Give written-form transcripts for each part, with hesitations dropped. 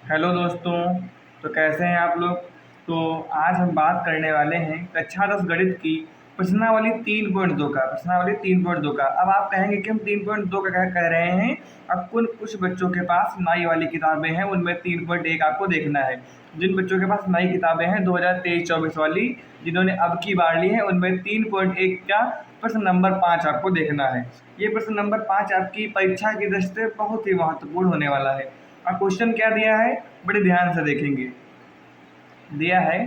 Hello दोस्तों। तो कैसे हैं आप लोग। तो आज हम बात करने वाले हैं कक्षा 10 गणित की प्रश्नावली 3.2 का। प्रश्नावली 3.2 का। अब आप कहेंगे कि हम 3.2 का क्या कह रहे हैं। अब कुछ बच्चों के पास नई वाली किताबें हैं, उनमें 3.1 आपको देखना है। जिन बच्चों के पास नई किताबें हैं 2023-24 वाली, जिन्होंने अब की बार ली है, उनमें 3.1 का प्रश्न नंबर 5 आपको देखना है। ये प्रश्न नंबर 5 आपकी परीक्षा की दृष्टि से बहुत ही महत्वपूर्ण होने वाला है। अब क्वेश्चन क्या दिया है, बड़े ध्यान से देखेंगे। दिया है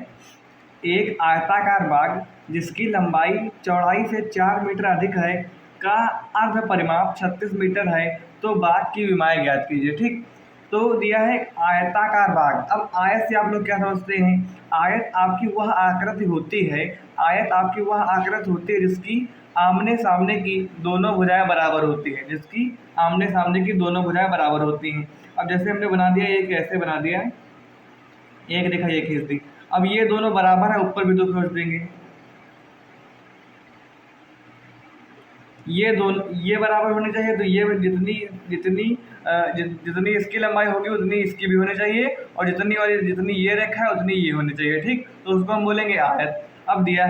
एक आयताकार बाग जिसकी लंबाई चौड़ाई से 4 मीटर अधिक है का अर्ध परिमाप 36 मीटर है, तो बाग की विमाएँ ज्ञात कीजिए। ठीक, तो दिया है आयताकार बाग। अब आयत से आप लोग क्या समझते हैं। आयत आपकी वह आकृति होती है, आयत आपकी वह आकृति होती है जिसकी आमने सामने की दोनों भुजाएं बराबर होती है, जिसकी आमने सामने की दोनों भुजाएं बराबर होती हैं। अब जैसे हमने बना दिया, एक ऐसे बना दिया, एक देखा ये खींच दी। अब ये दोनों बराबर है, ऊपर भी दो खींच देंगे। ये दोनों ये बराबर होने चाहिए, तो ये जितनी जितनी जितनी इसकी लंबाई होगी उतनी इसकी भी होनी चाहिए, और जितनी ये रेखा है उतनी ये होनी चाहिए। ठीक, तो उसको हम बोलेंगे आयत। अब दिया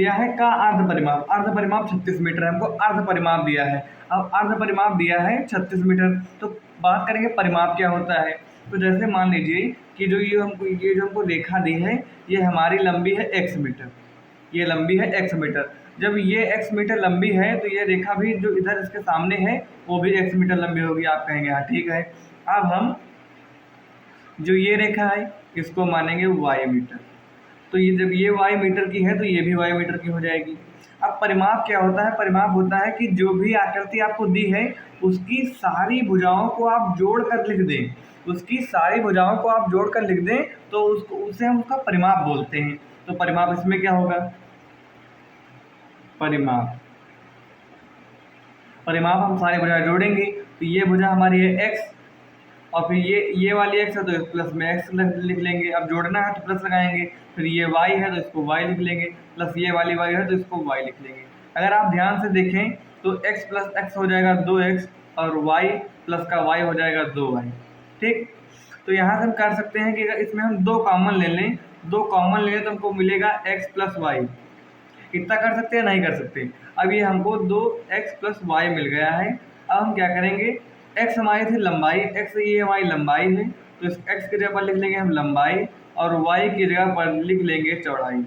है का अर्ध परिमाप। अर्ध परिमाप 36 मीटर है, हमको अर्ध परिमाप दिया है। अब अर्ध परिमाप दिया है 36 मीटर, तो बात करेंगे परिमाप क्या होता है। तो जैसे मान लीजिए कि ये जो हमको रेखा दी है, ये हमारी लंबी है x मीटर, ये लंबी है x मीटर। जब ये x मीटर लंबी है तो ये रेखा भी जो इधर इसके सामने है वो भी x मीटर लंबी होगी। आप कहेंगे हाँ ठीक है। अब हम जो ये रेखा है इसको मानेंगे y मीटर, तो ये जब ये y मीटर की है तो ये भी y मीटर की हो जाएगी। अब परिमाप क्या होता है। परिमाप होता है कि जो भी आकृति आपको दी है उसकी सारी भुजाओं को आप जोड़ कर लिख दें, उसकी सारी भुजाओं को आप जोड़ कर लिख दें, तो उसको उसे हम उसका परिमाप बोलते हैं। तो परिमाप इसमें क्या होगा, परिमाप परिमाप हम सारी भुजाएं जोड़ेंगे, तो ये भुजा हमारी है x, और फिर ये वाली x है तो इस प्लस में x लिख लेंगे। अब जोड़ना है तो प्लस लगाएंगे। फिर ये y है तो इसको y लिख लेंगे, प्लस ये वाली y है तो इसको y लिख लेंगे। अगर आप ध्यान से देखें तो x प्लस x हो जाएगा 2x, और y प्लस का y हो जाएगा 2y। ठीक, तो यहाँ से हम कर सकते हैं कि अगर इसमें हम दो कॉमन ले लें, तो हमको मिलेगा x प्लस वाई। इतना कर सकते हैं, नहीं कर सकते। अब ये हमको 2x प्लस वाई मिल गया है। अब हम क्या करेंगे, x हमारी थी लंबाई, x ये हमारी लंबाई है, तो इस x की जगह पर लिख लेंगे हम लंबाई, और y की जगह पर लिख लेंगे चौड़ाई।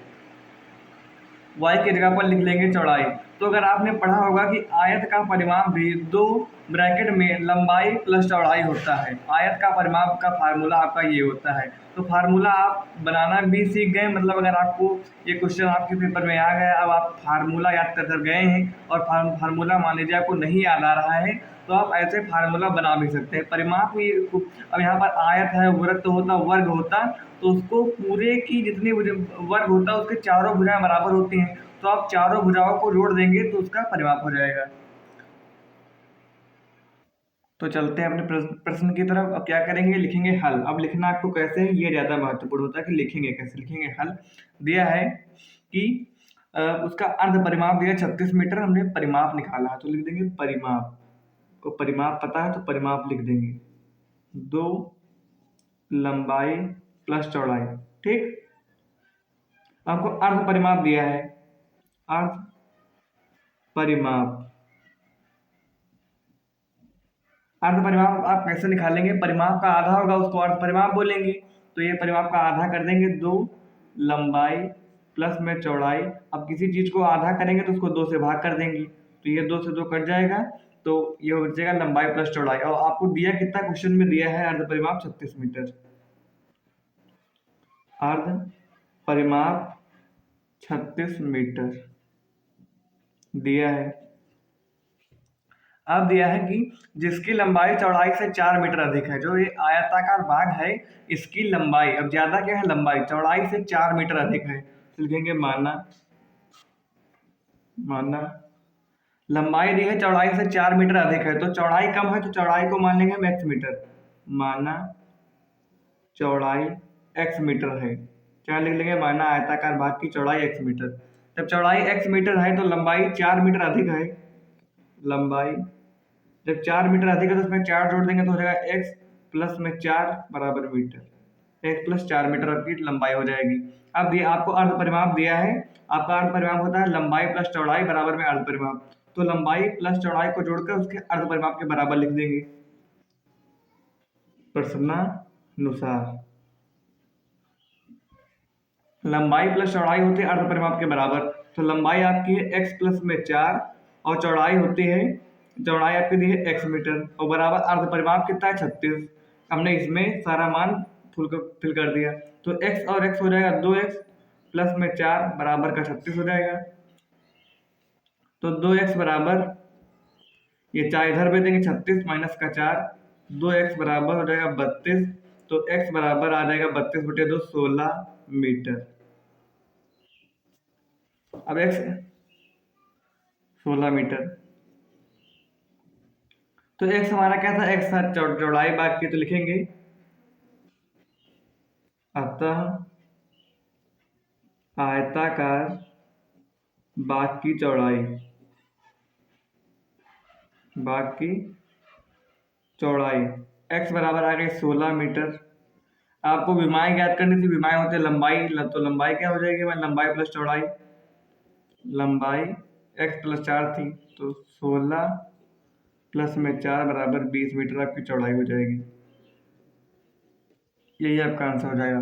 y की जगह पर लिख लेंगे चौड़ाई। तो अगर आपने पढ़ा होगा कि आयत का परिमाप भी दो ब्रैकेट में लंबाई प्लस चौड़ाई होता है। आयत का परिमाप का फार्मूला आपका ये होता है। तो फार्मूला आप बनाना भी सीख गए, मतलब अगर आपको ये क्वेश्चन आपके पेपर में आ गया, अब आप फार्मूला याद कर गए हैं, और फार्मूला मान लीजिए आपको नहीं याद आ रहा है, तो आप ऐसे फार्मूला बना भी सकते हैं। परिमाप भी, अब यहाँ पर आयत है, वृत्त होता, वर्ग होता, तो उसको पूरे की जितनी वर्ग होता है उसके चारों भुजाएं बराबर होती हैं, तो आप चारों भुजाओं को जोड़ देंगे तो उसका परिमाप हो जाएगा। तो चलते हैं अपने प्रश्न की तरफ। अब क्या करेंगे, लिखेंगे हल। अब लिखना आपको कैसे है ये ज़्यादा महत्वपूर्ण होता है कि लिखेंगे कैसे। लिखेंगे हल। दिया है कि उसका अर्ध परिमाप दिया 36 मीटर, हमने परिमाप निकाला है तो लिख देंगे परिमाप। को परिमाप पता है तो परिमाप लिख देंगे, 2 लंबाई प्लस चौड़ाई। ठीक, आपको अर्ध परिमाप दिया है, अर्ध परिमाप। अर्ध परिमाप आप कैसे निकालेंगे, परिमाप का आधा होगा उसको अर्ध परिमाप बोलेंगे, तो ये परिमाप का आधा कर देंगे, 2 लंबाई प्लस में चौड़ाई। अब किसी चीज़ को आधा करेंगे तो उसको 2 से भाग कर देंगे, तो ये 2 से 2 कट जाएगा, तो ये हो जाएगा लंबाई प्लस चौड़ाई। और आपको दिया कितना, क्वेश्चन में दिया है अर्ध परिमाप 36 मीटर। अर्ध परिमाप 36 मीटर दिया है। अब दिया है कि जिसकी लंबाई चौड़ाई से 4 मीटर अधिक है, जो ये आयताकार बाग है इसकी लंबाई, अब ज्यादा क्या है, लंबाई चौड़ाई से 4 मीटर अधिक है, तो लिखेंगे माना। माना लंबाई दी है चौड़ाई से 4 मीटर अधिक है, तो चौड़ाई कम है तो चौड़ाई को मान लेंगे हम x मीटर। माना चौड़ाई x मीटर है, क्या लिख लेंगे, माना आयताकार भाग की चौड़ाई x मीटर। जब चौड़ाई x मीटर है तो लंबाई 4 मीटर अधिक है। लंबाई जब 4 मीटर अधिक है तो उसमें 4 जोड़ देंगे तो हो जाएगा x प्लस में 4 बराबर मीटर, x प्लस 4 मीटर आपकी लंबाई हो जाएगी। अब ये आपको अर्ध परिमाप दिया है, आपका अर्ध परिमाप होता है लंबाई प्लस चौड़ाई बराबर में अर्ध परिमाप, तो लंबाई प्लस चौड़ाई को जोड़कर उसके अर्ध परिमाप के बराबर लिख देंगे प्रश्नानुसार। लंबाई प्लस चौड़ाई होती है अर्ध परिमाप के बराबर, तो लंबाई आपकी है x प्लस में 4 और चौड़ाई होती है, चौड़ाई आपकी दी है x मीटर और बराबर अर्ध परिमाप कितना है 36। हमने इसमें सारा मान फिल कर दिया, तो x और x हो जाएगा 2x प्लस में 4 बराबर का 36 हो जाएगा। तो 2x बराबर, ये 4 इधर भेज देंगे, 36 माइनस का 4, 2x बराबर हो जाएगा 32, तो x बराबर आ जाएगा 32/2 16 मीटर। अब x 16 मीटर, तो x हमारा क्या था, x चौड़ाई बात की तो लिखेंगे अतः आयताकार बाग की चौड़ाई, बाग की चौड़ाई x बराबर आ गई 16 मीटर। आपको विमाएं ज्ञात करनी थी, विमाएं होते लंबाई, तो लंबाई क्या हो जाएगी हमारी, लंबाई प्लस चौड़ाई, लंबाई x प्लस 4 थी तो 16 प्लस में 4 बराबर 20 मीटर आपकी चौड़ाई हो जाएगी। यही आपका आंसर हो जाएगा।